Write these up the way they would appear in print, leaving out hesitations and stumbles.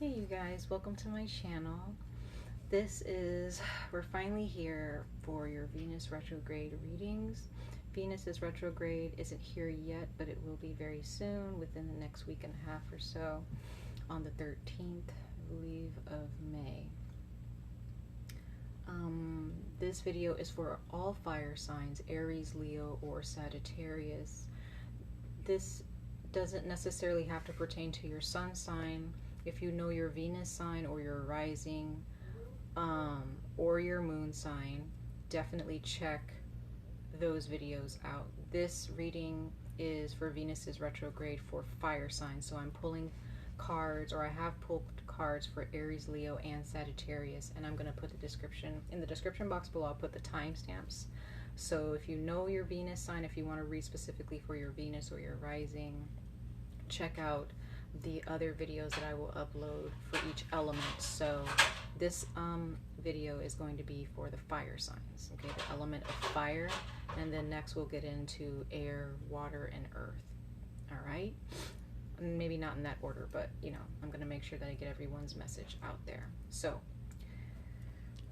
Hey you guys, welcome to my channel. We're finally here for your Venus retrograde readings. Venus is retrograde, isn't here yet, but it will be very soon, within the next week and a half or so, on the 13th, I believe, of May. This video is for all fire signs, Aries, Leo, or Sagittarius. This doesn't necessarily have to pertain to your sun sign. If you know your Venus sign or your rising or your moon sign, definitely check those videos out. This reading is for Venus's retrograde for fire signs. So I'm pulling cards, or I have pulled cards for Aries, Leo, and Sagittarius, and I'm going to put the description in the description box below. I'll put the timestamps. So if you know your Venus sign, if you want to read specifically for your Venus or your rising, check out the other videos that I will upload for each element. So this video is going to be for the fire signs, okay, the element of fire, and then next we'll get into air, water, and earth. All right, maybe not in that order, but you know, I'm going to make sure that I get everyone's message out there. So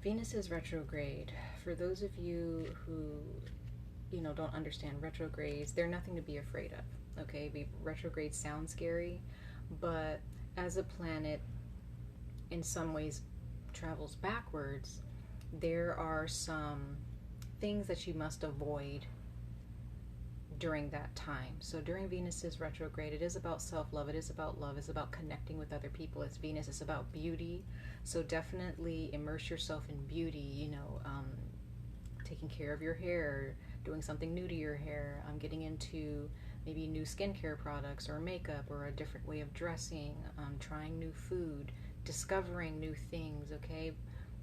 Venus is retrograde. For those of you who, you know, don't understand retrogrades, they're nothing to be afraid of. Okay, retrograde sounds scary, but as a planet in some ways travels backwards, there are some things that you must avoid during that time. So during Venus's retrograde, it is about self-love, it is about love, it's about connecting with other people. It's Venus, it's about beauty. So definitely immerse yourself in beauty, you know, taking care of your hair, doing something new to your hair, getting into maybe new skincare products or makeup or a different way of dressing, trying new food, discovering new things, okay?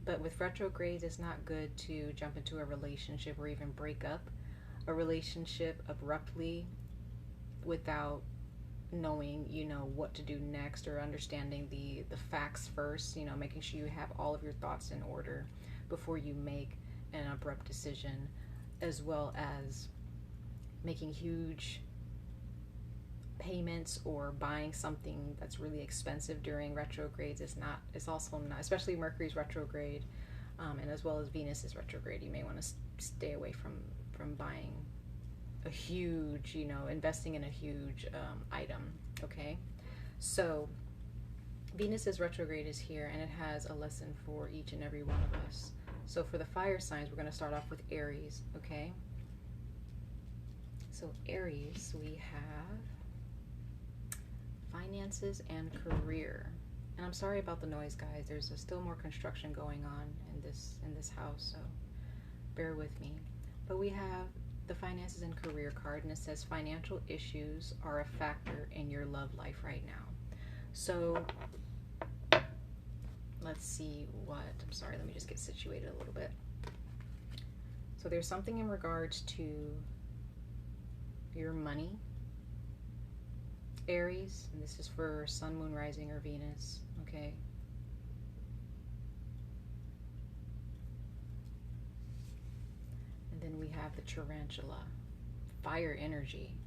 But with retrogrades, it's not good to jump into a relationship or even break up a relationship abruptly without knowing, you know, what to do next, or understanding the facts first, you know, making sure you have all of your thoughts in order before you make an abrupt decision, as well as making huge payments or buying something that's really expensive during retrogrades. It's also not, especially Mercury's retrograde, and as well as Venus is retrograde, you may want to stay away from buying a huge, you know, investing in a huge item. Okay, so Venus's retrograde is here, and it has a lesson for each and every one of us. So for the fire signs, we're going to start off with Aries. Okay, so Aries, we have finances and career. And I'm sorry about the noise, guys. There's still more construction going on in this house, so bear with me. But we have the finances and career card, and it says financial issues are a factor in your love life right now. So let's see what, I'm sorry, let me just get situated a little bit. So there's something in regards to your money, Aries, and this is for sun, moon, rising, or Venus, okay? And then we have the tarantula, fire energy.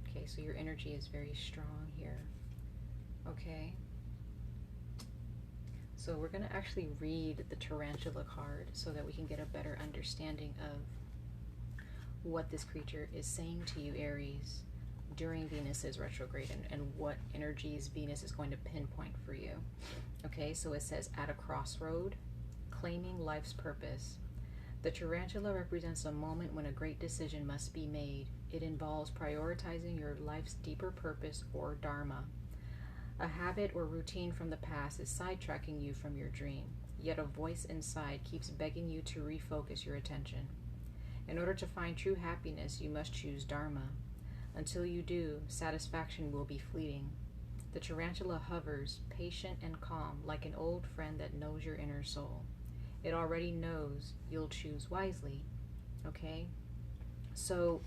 Okay, so your energy is very strong here, okay? So we're going to actually read the tarantula card so that we can get a better understanding of what this creature is saying to you, Aries, during Venus's retrograde, and what energies Venus is going to pinpoint for you. Okay, so it says, at a crossroad, claiming life's purpose. The tarantula represents a moment when a great decision must be made. It involves prioritizing your life's deeper purpose or dharma. A habit or routine from the past is sidetracking you from your dream, yet a voice inside keeps begging you to refocus your attention. In order to find true happiness, you must choose dharma. Until you do, satisfaction will be fleeting. The tarantula hovers, patient and calm, like an old friend that knows your inner soul. It already knows you'll choose wisely. Okay? So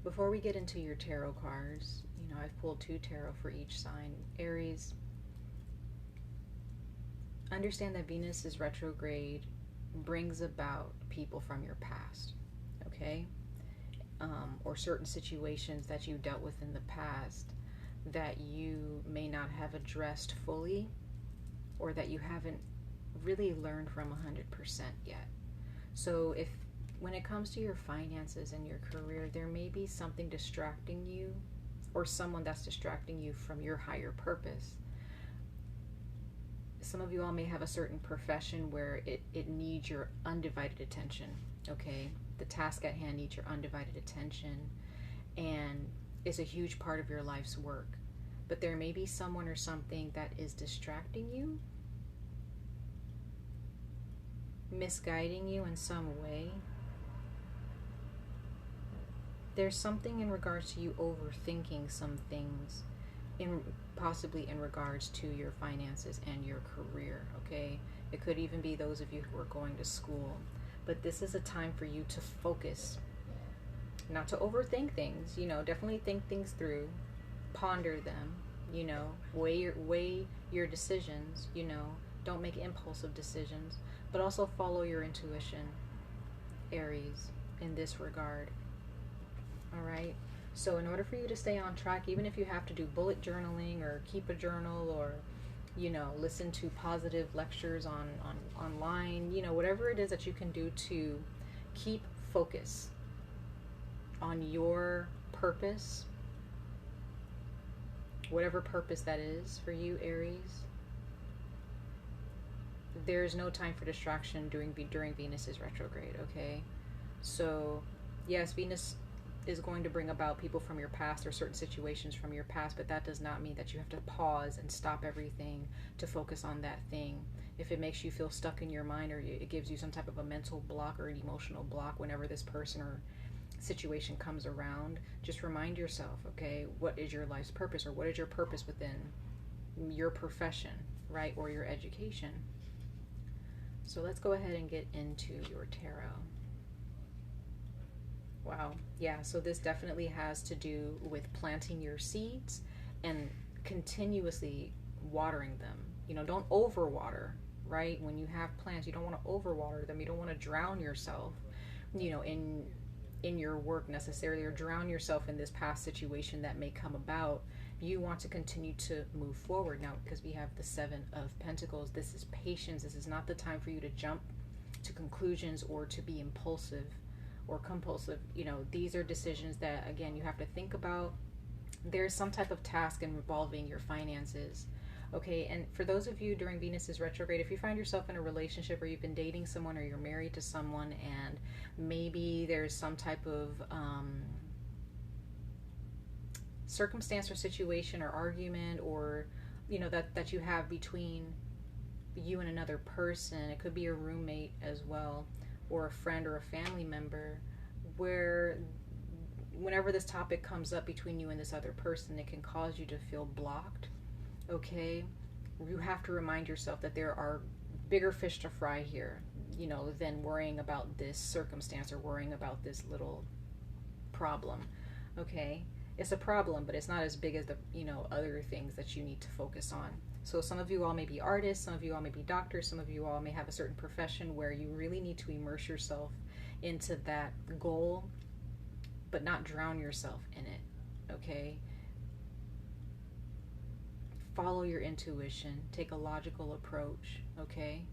before we get into your tarot cards, you know, I've pulled 2 tarot for each sign. Aries, understand that Venus is retrograde brings about people from your past, okay? or certain situations that you dealt with in the past that you may not have addressed fully, or that you haven't really learned from 100% yet. So if when it comes to your finances and your career, there may be something distracting you, or someone that's distracting you from your higher purpose. Some of you all may have a certain profession where it needs your undivided attention, okay? The task at hand needs your undivided attention, and is a huge part of your life's work. But there may be someone or something that is distracting you, misguiding you in some way. There's something in regards to you overthinking some things, possibly in regards to your finances and your career, okay? It could even be those of you who are going to school. But this is a time for you to focus, not to overthink things, definitely think things through, ponder them, weigh your decisions, don't make impulsive decisions, but also follow your intuition, Aries, in this regard. All right. So in order for you to stay on track, even if you have to do bullet journaling or keep a journal, or listen to positive lectures online, whatever it is that you can do to keep focus on your purpose, whatever purpose that is for you, Aries. There's no time for distraction during Venus's retrograde, okay? So yes, Venus is going to bring about people from your past or certain situations from your past, but that does not mean that you have to pause and stop everything to focus on that thing. If it makes you feel stuck in your mind, or it gives you some type of a mental block or an emotional block whenever this person or situation comes around, just remind yourself, okay, what is your life's purpose, or what is your purpose within your profession, right, or your education. So let's go ahead and get into your tarot. Wow. Yeah, so this definitely has to do with planting your seeds and continuously watering them. Don't overwater, right? When you have plants, you don't want to overwater them. You don't want to drown yourself, in your work necessarily, or drown yourself in this past situation that may come about. You want to continue to move forward. Now, because we have the Seven of Pentacles, this is patience. This is not the time for you to jump to conclusions or to be impulsive or compulsive. These are decisions that, again, you have to think about. There's some type of task involving your finances, okay? And for those of you during Venus's retrograde, if you find yourself in a relationship, or you've been dating someone, or you're married to someone, and maybe there's some type of circumstance or situation or argument, or that you have between you and another person. It could be a roommate as well, or a friend or a family member, where whenever this topic comes up between you and this other person, it can cause you to feel blocked, okay? You have to remind yourself that there are bigger fish to fry here, than worrying about this circumstance or worrying about this little problem, okay? It's a problem, but it's not as big as the, other things that you need to focus on. So some of you all may be artists, some of you all may be doctors, some of you all may have a certain profession where you really need to immerse yourself into that goal, but not drown yourself in it, okay? Follow your intuition, take a logical approach, okay?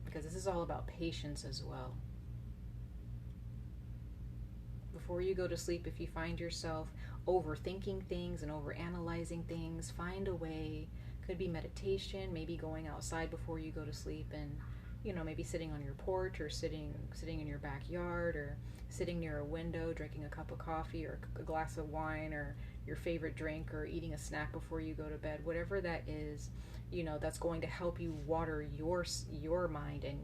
Because this is all about patience as well. Before you go to sleep, if you find yourself overthinking things and overanalyzing things, find a way. Could be meditation, maybe going outside before you go to sleep, and maybe sitting on your porch, or sitting in your backyard, or sitting near a window drinking a cup of coffee or a glass of wine, or your favorite drink, or eating a snack before you go to bed. Whatever that is, that's going to help you water your mind, and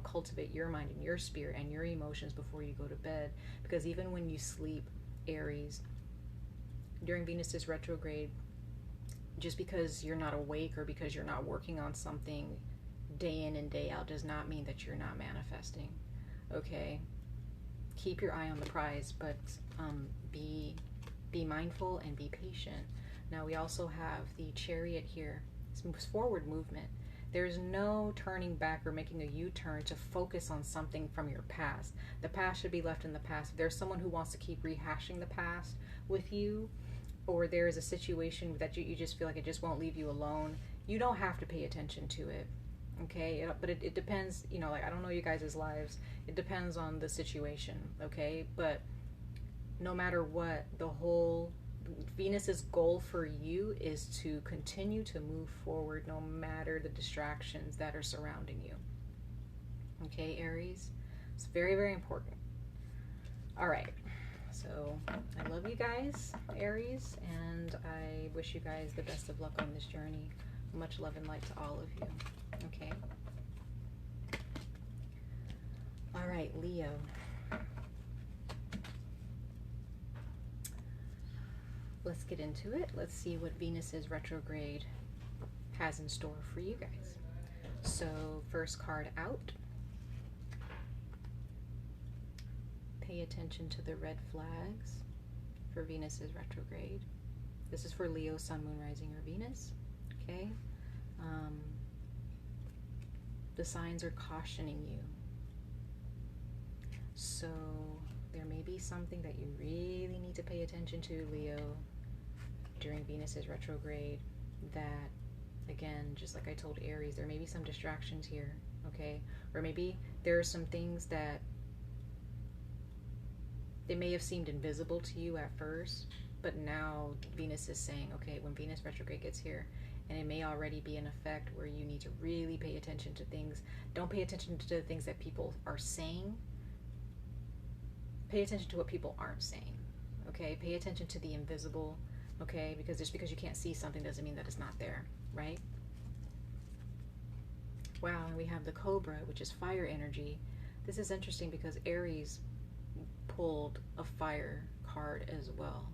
cultivate your mind and your spirit and your emotions before you go to bed. Because even when you sleep, Aries, during Venus's retrograde, just because you're not awake or because you're not working on something day in and day out does not mean that you're not manifesting, okay? Keep your eye on the prize, but be mindful and be patient. Now we also have the Chariot here. This moves forward movement. There's no turning back or making a U-turn to focus on something from your past. The past should be left in the past. If there's someone who wants to keep rehashing the past with you, or there is a situation that you just feel like it just won't leave you alone, you don't have to pay attention to it. Okay, but it depends, you know, like, I don't know you guys' lives. It depends on the situation, okay? But no matter what, the whole Venus's goal for you is to continue to move forward no matter the distractions that are surrounding you. Okay, Aries? It's very, very important. All right. So I love you guys, Aries, and I wish you guys the best of luck on this journey. Much love and light to all of you. Okay. All right, Leo. Let's get into it. Let's see what Venus's retrograde has in store for you guys. So, first card out. Pay attention to the red flags for Venus's retrograde. This is for Leo, Sun, Moon, Rising, or Venus. Okay. The signs are cautioning you. So there may be something that you really need to pay attention to, Leo, during Venus's retrograde. That, again, just like I told Aries, there may be some distractions here, okay? Or maybe there are some things that they may have seemed invisible to you at first, but now Venus is saying, okay, when Venus retrograde gets here, and it may already be in effect, where you need to really pay attention to things. Don't pay attention to the things that people are saying. Pay attention to what people aren't saying, okay? Pay attention to the invisible, okay? Because just because you can't see something doesn't mean that it's not there, right? Wow, and we have the Cobra, which is fire energy. This is interesting because Aries pulled a fire card as well.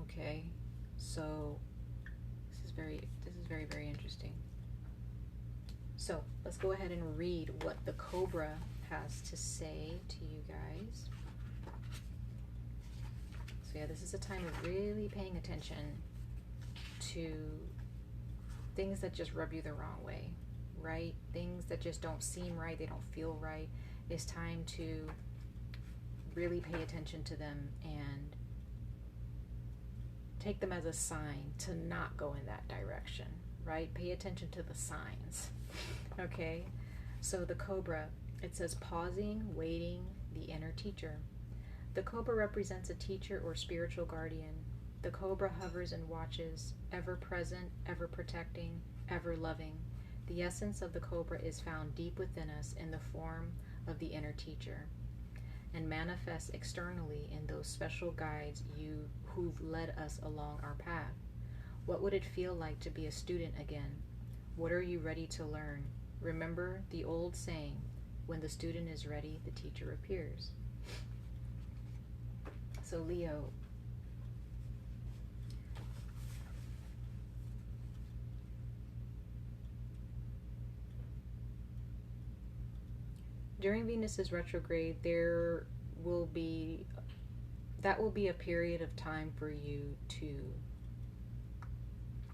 Okay, so this is very, very interesting. So let's go ahead and read what the Cobra has to say to you guys. So yeah, this is a time of really paying attention to things that just rub you the wrong way, right? Things that just don't seem right, they don't feel right. It's time to really pay attention to them and take them as a sign to not go in that direction, right? Pay attention to the signs, okay? So the Cobra, it says pausing, waiting, the inner teacher. The Cobra represents a teacher or spiritual guardian. The Cobra hovers and watches, ever present, ever protecting, ever loving. The essence of the Cobra is found deep within us in the form of the inner teacher, and manifests externally in those special guides who've led us along our path. What would it feel like to be a student again? What are you ready to learn? Remember the old saying, when the student is ready, the teacher appears. So Leo, during Venus's retrograde, that will be a period of time for you to,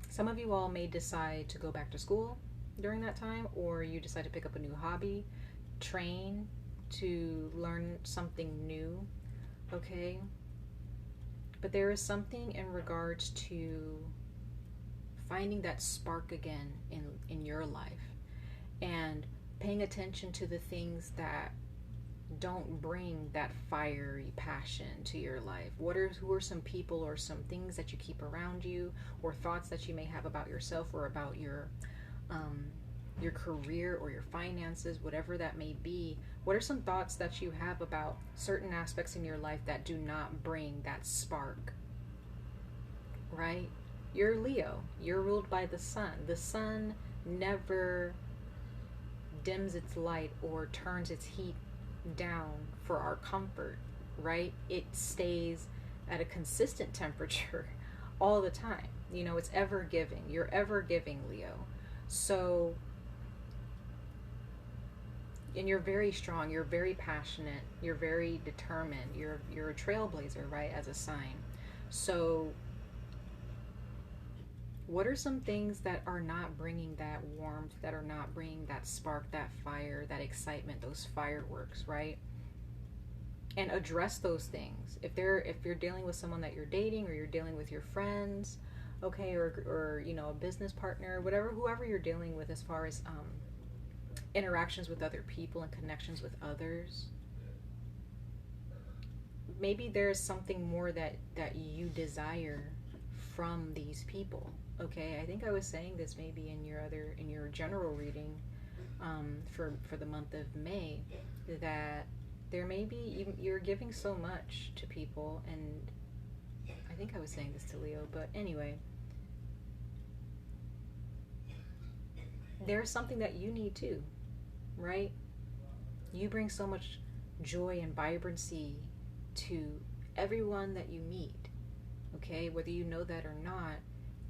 some of you all may decide to go back to school during that time, or you decide to pick up a new hobby, train to learn something new, okay? But there is something in regards to finding that spark again in your life, and paying attention to the things that don't bring that fiery passion to your life. Who are some people or some things that you keep around you, or thoughts that you may have about yourself or about your career or your finances, whatever that may be? What are some thoughts that you have about certain aspects in your life that do not bring that spark, right? You're Leo. You're ruled by the sun. The sun never dims its light or turns its heat down for our comfort, right? It stays at a consistent temperature all the time. You know, it's ever giving. You're ever giving, Leo. So, and you're very strong, you're very passionate, you're very determined, you're a trailblazer, right, as a sign. So What are some things that are not bringing that warmth, that are not bringing that spark, that fire, that excitement, those fireworks, right? And address those things. If you're dealing with someone that you're dating, or you're dealing with your friends, okay, or you know, a business partner, whatever, whoever you're dealing with, as far as interactions with other people and connections with others, maybe there's something more that you desire from these people. Okay, I think I was saying this maybe in your general reading for the month of May, that there may be, you're giving so much to people, and I think I was saying this to Leo, but anyway, there's something that you need too, right? You bring so much joy and vibrancy to everyone that you meet, okay, whether you know that or not.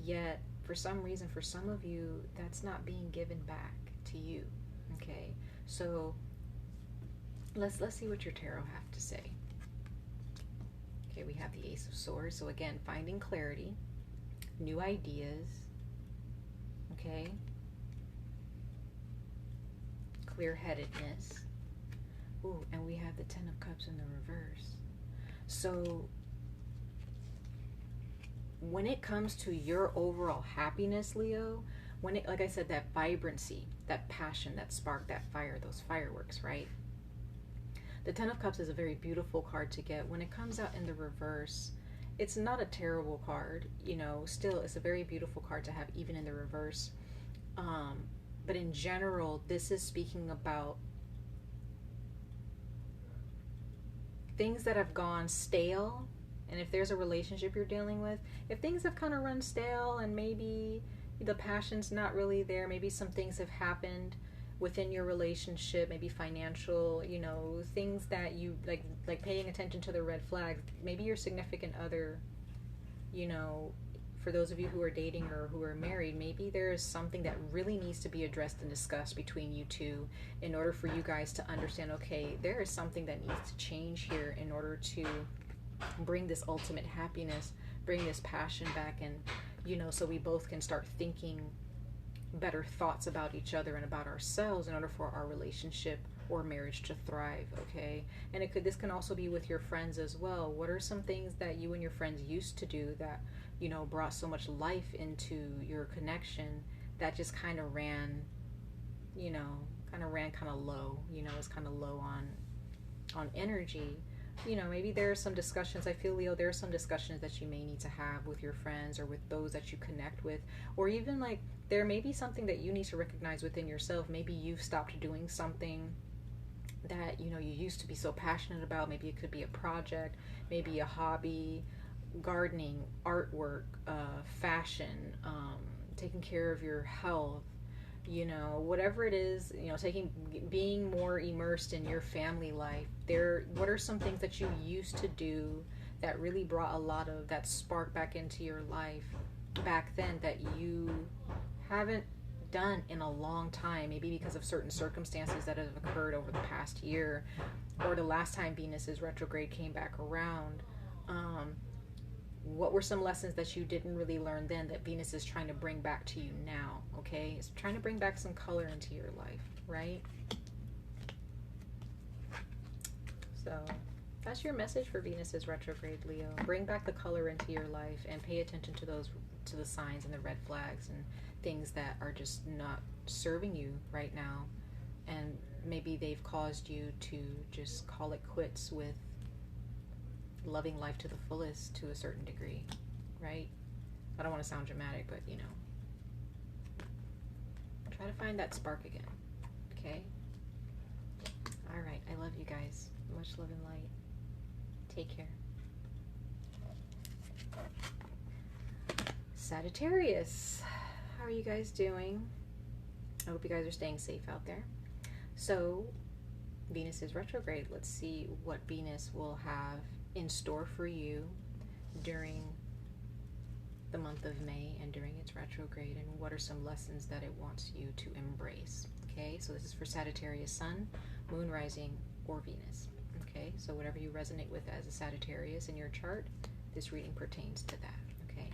Yet for some reason, for some of you, that's not being given back to you. Okay, so let's see what your tarot have to say. Okay, we have the Ace of Swords. So again, finding clarity, new ideas, okay, clear-headedness. Ooh, and we have the Ten of Cups in the reverse. So when it comes to your overall happiness, Leo, when it, like I said, that vibrancy, that passion, that spark, that fire, those fireworks, right? The Ten of Cups is a very beautiful card to get. When it comes out in the reverse, it's not a terrible card, you know, still it's a very beautiful card to have even in the reverse. But in general, this is speaking about things that have gone stale. And if there's a relationship you're dealing with, if things have kind of run stale and maybe the passion's not really there, maybe some things have happened within your relationship, maybe financial, you know, things that you like paying attention to the red flags. Maybe your significant other, you know, for those of you who are dating or who are married, maybe there is something that really needs to be addressed and discussed between you two in order for you guys to understand, okay, there is something that needs to change here in order to bring this ultimate happiness, bring this passion back, and, you know, so we both can start thinking better thoughts about each other and about ourselves in order for our relationship or marriage to thrive. Okay, and this can also be with your friends as well. What are some things that you and your friends used to do that, you know, brought so much life into your connection that just kind of ran, you know, kind of low, you know, it's kind of low on energy. You know, maybe there are some discussions, I feel, Leo, there are some discussions that you may need to have with your friends or with those that you connect with, or even like there may be something that you need to recognize within yourself. Maybe you've stopped doing something that, you know, you used to be so passionate about. Maybe it could be a project, maybe a hobby, gardening, artwork, fashion, taking care of your health, you know, whatever it is, you know, being more immersed in your family life. What are some things that you used to do that really brought a lot of that spark back into your life back then that you haven't done in a long time, maybe because of certain circumstances that have occurred over the past year, or the last time Venus's retrograde came back around? What were some lessons that you didn't really learn then that Venus is trying to bring back to you now? Okay, it's trying to bring back some color into your life, right? So that's your message for Venus's retrograde, Leo. Bring back the color into your life and pay attention to the signs and the red flags and things that are just not serving you right now, and maybe they've caused you to just call it quits with loving life to the fullest to a certain degree, right? I don't want to sound dramatic, but you know, try to find that spark again. Okay, all right, I love you guys. Much love and light. Take care. Sagittarius, how are you guys doing? I hope you guys are staying safe out there. So Venus is retrograde. Let's see what Venus will have in store for you during the month of May and during its retrograde, and what are some lessons that it wants you to embrace. Okay, so this is for Sagittarius Sun, Moon, Rising, or Venus. Okay, so whatever you resonate with as a Sagittarius in your chart, this reading pertains to that. Okay,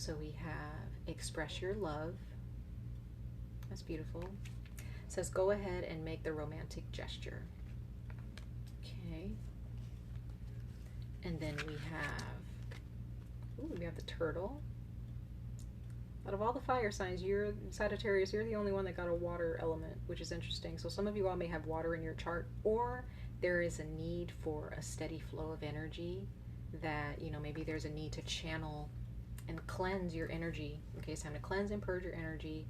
So we have express your love. That's beautiful. It says go ahead and make the romantic gesture. Okay. And then we have the turtle. Out of all the fire signs, you're Sagittarius, you're the only one that got a water element, which is interesting. So some of you all may have water in your chart, or there is a need for a steady flow of energy that, you know, maybe there's a need to channel and cleanse your energy. Okay, it's time to cleanse and purge your energy,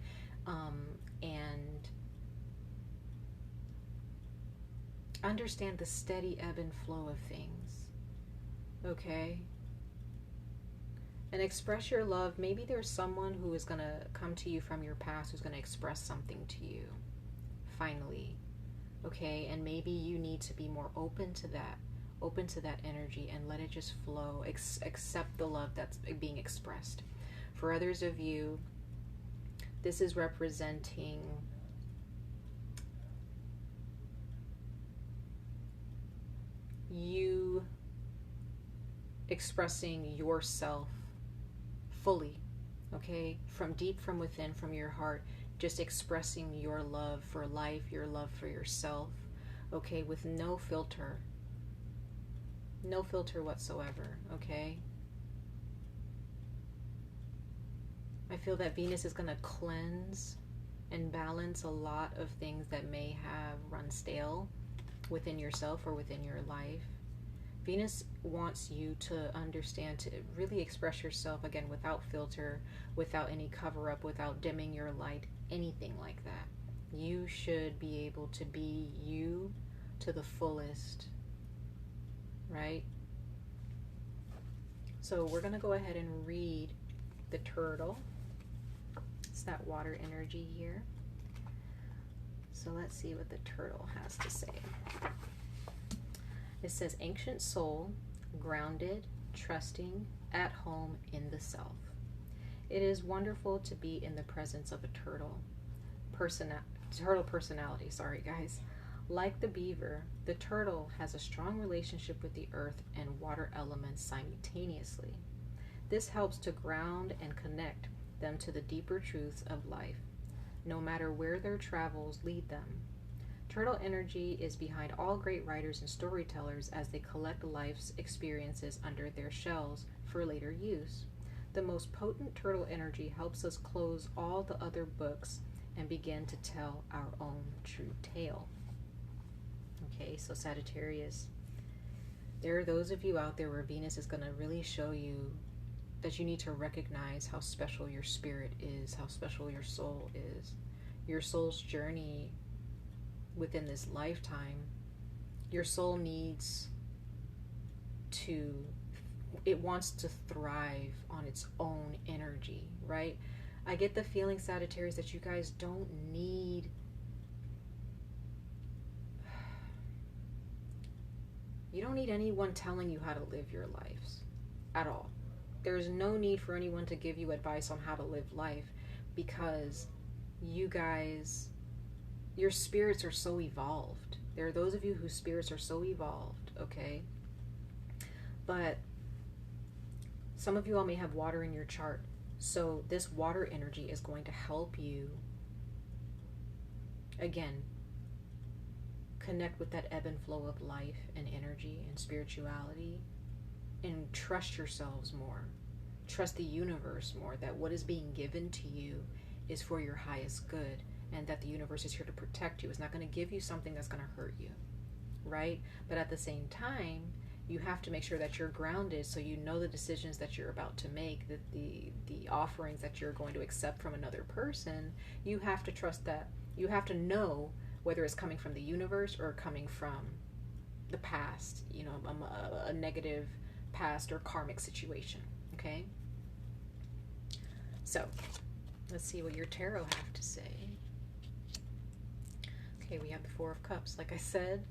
and understand the steady ebb and flow of things. Okay? And express your love. Maybe there's someone who is going to come to you from your past who's going to express something to you, finally. Okay? And maybe you need to be more open to that energy and let it just flow. Accept the love that's being expressed. For others of you, this is representing you expressing yourself fully, okay, from deep from within, from your heart, just expressing your love for life, your love for yourself, okay, with no filter whatsoever. Okay, I feel that Venus is going to cleanse and balance a lot of things that may have run stale within yourself or within your life. Venus wants you to understand, to really express yourself again without filter, without any cover-up, without dimming your light, anything like that. You should be able to be you to the fullest, right? So we're going to go ahead and read the turtle. It's that water energy here. So let's see what the turtle has to say. It says, ancient soul, grounded, trusting, at home in the self. It is wonderful to be in the presence of a turtle personality. Sorry, guys. Like the beaver, the turtle has a strong relationship with the earth and water elements simultaneously. This helps to ground and connect them to the deeper truths of life, no matter where their travels lead them. Turtle energy is behind all great writers and storytellers as they collect life's experiences under their shells for later use. The most potent turtle energy helps us close all the other books and begin to tell our own true tale. Okay, so Sagittarius, there are those of you out there where Venus is going to really show you that you need to recognize how special your spirit is, how special your soul is. Your soul's journey within this lifetime, your soul needs to, it wants to thrive on its own energy, right? I get the feeling, Sagittarius, that you guys don't need anyone telling you how to live your lives at all. There's no need for anyone to give you advice on how to live life, because you guys, your spirits are so evolved. There are those of you whose spirits are so evolved, okay? But some of you all may have water in your chart. So this water energy is going to help you, again, connect with that ebb and flow of life and energy and spirituality, and trust yourselves more. Trust the universe more, that what is being given to you is for your highest good, and that the universe is here to protect you. It's not going to give you something that's going to hurt you, right? But at the same time, you have to make sure that you're grounded, so you know the decisions that you're about to make, that the offerings that you're going to accept from another person, you have to trust that. You have to know whether it's coming from the universe or coming from the past, you know, a negative past or karmic situation, okay? So let's see what your tarot have to say. Okay, we have the Four of Cups. Like I said,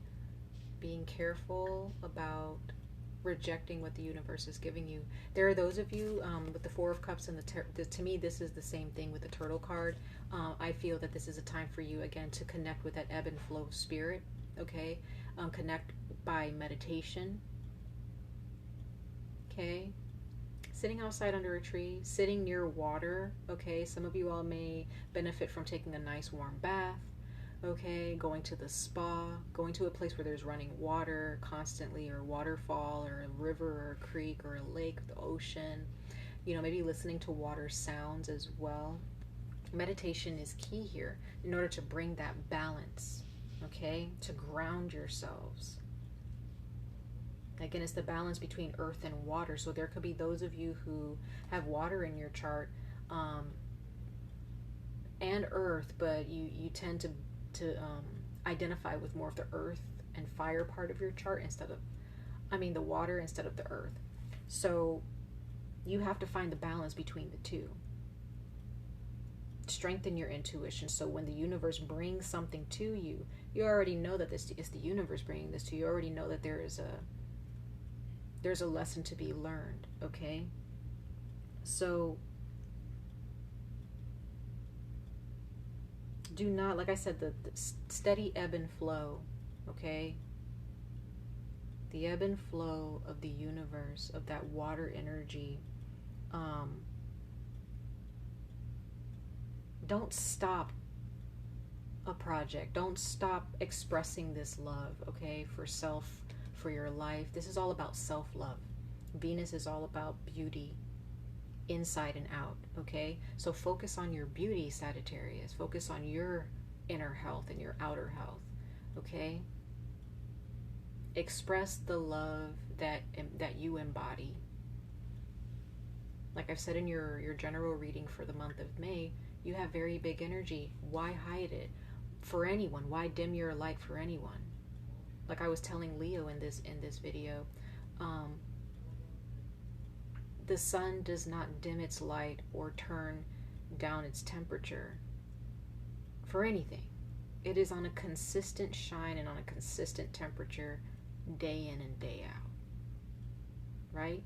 being careful about rejecting what the universe is giving you. There are those of you with the Four of Cups and to me, this is the same thing with the Turtle card. I feel that this is a time for you, again, to connect with that ebb and flow of spirit, okay? Connect by meditation, okay? Sitting outside under a tree, sitting near water, okay? Some of you all may benefit from taking a nice warm bath, okay? Going to the spa, going to a place where there's running water constantly, or waterfall, or a river, or a creek, or a lake, the ocean. You know, maybe listening to water sounds as well. Meditation is key here in order to bring that balance, okay? To ground yourselves. Again, it's the balance between earth and water. So there could be those of you who have water in your chart and earth, but you tend to identify with more of the earth and fire part of your chart instead of, the water instead of the earth. So you have to find the balance between the two. Strengthen your intuition, so when the universe brings something to you, you already know that this is the universe bringing this to you. You already know that there's a lesson to be learned, okay? So do not, like I said, the steady ebb and flow, okay? The ebb and flow of the universe, of that water energy. Don't stop a project. Don't stop expressing this love, okay, for self, for your life. This is all about self-love. Venus is all about beauty, inside and out, okay? So focus on your beauty, Sagittarius. Focus on your inner health and your outer health, okay? Express the love that you embody. Like I've said in your general reading for the month of May, you have very big energy. Why hide it for anyone? Why dim your light for anyone? Like I was telling Leo in this video, the sun does not dim its light or turn down its temperature for anything. It is on a consistent shine and on a consistent temperature day in and day out, right?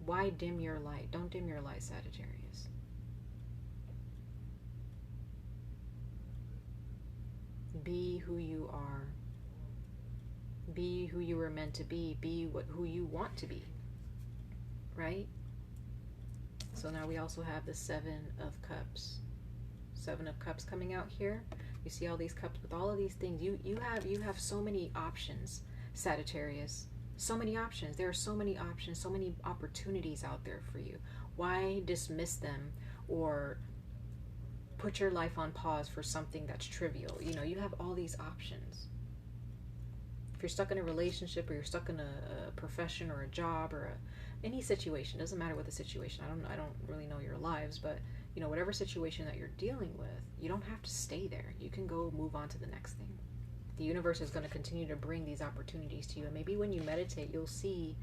Why dim your light? Don't dim your light, Sagittarius. Be who you are. Be who you were meant to be. Be who you want to be, right? So now we also have the Seven of Cups. Seven of Cups coming out here. You see all these cups with all of these things. You have so many options, Sagittarius. So many options. There are so many options, so many opportunities out there for you. Why dismiss them or put your life on pause for something that's trivial? You know, you have all these options. If you're stuck in a relationship, or you're stuck in a profession or a job or any situation, doesn't matter what the situation. I don't really know your lives, but you know, whatever situation that you're dealing with, you don't have to stay there. You can go move on to the next thing. The universe is going to continue to bring these opportunities to you, and maybe when you meditate, you'll see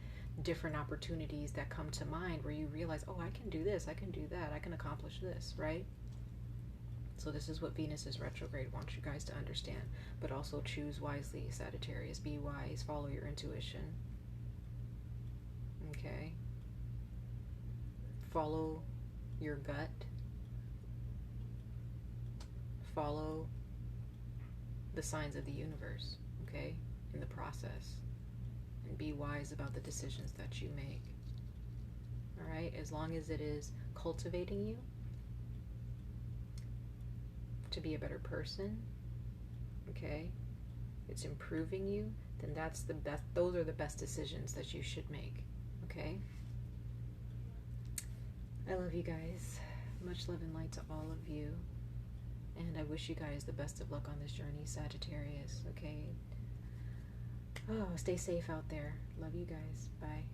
different opportunities that come to mind where you realize, oh, I can do this, I can do that, I can accomplish this, right? So this is what Venus is retrograde wants you guys to understand. But also choose wisely, Sagittarius. Be wise. Follow your intuition. Okay? Follow your gut. Follow the signs of the universe, okay, in the process. And be wise about the decisions that you make. All right? As long as it is cultivating you to be a better person, okay, it's improving you, then that's the best. Those are the best decisions that you should make, okay? I love you guys. Much love and light to all of you. And I wish you guys the best of luck on this journey, Sagittarius, okay? Oh, stay safe out there. Love you guys. Bye.